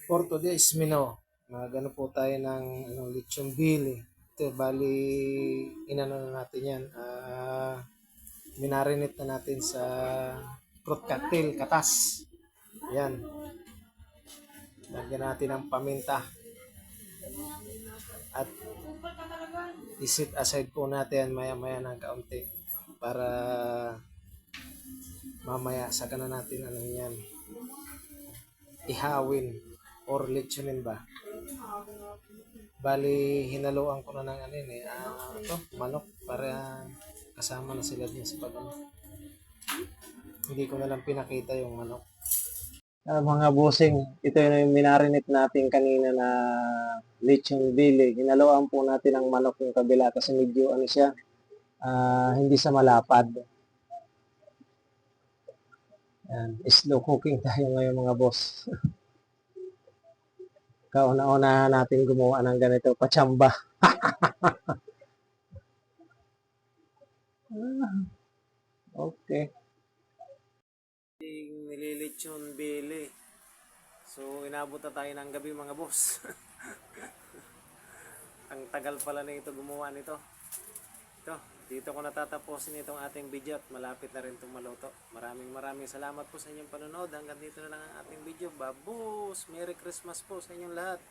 For today's menu, magano po tayo ng lechon bili. Ito, bali, inano na natin yan. Minarinate na natin sa fruit cocktail, katas. Yan. Lagyan natin ng paminta. At isit aside po natin maya-maya ng kaunti para mamaya saka na natin yan ihawin or lechonin ba. Bali, hinaluan ko na ng manok para kasama na sila din sa pag Hindi ko na lang pinakita yung manok. Mga bossing, ito yung minarinate natin kanina na lechon bili. Hinaluan po natin ang manok yung kabila kasi medyo siya, hindi sa malapad. Yan, slow cooking tayo ngayon mga boss. Kauna-una natin gumawa ng ganito, pachamba. Okay. Nililitsyon bili. So, inabot na tayo ng gabi mga boss. Ang tagal pala na ito gumawa nito. Ito, dito ko natatapusin itong ating video at malapit na rin itong maluto. Maraming salamat po sa inyong panonood. Hanggang dito na lang ang ating video. Babos! Merry Christmas po sa inyong lahat.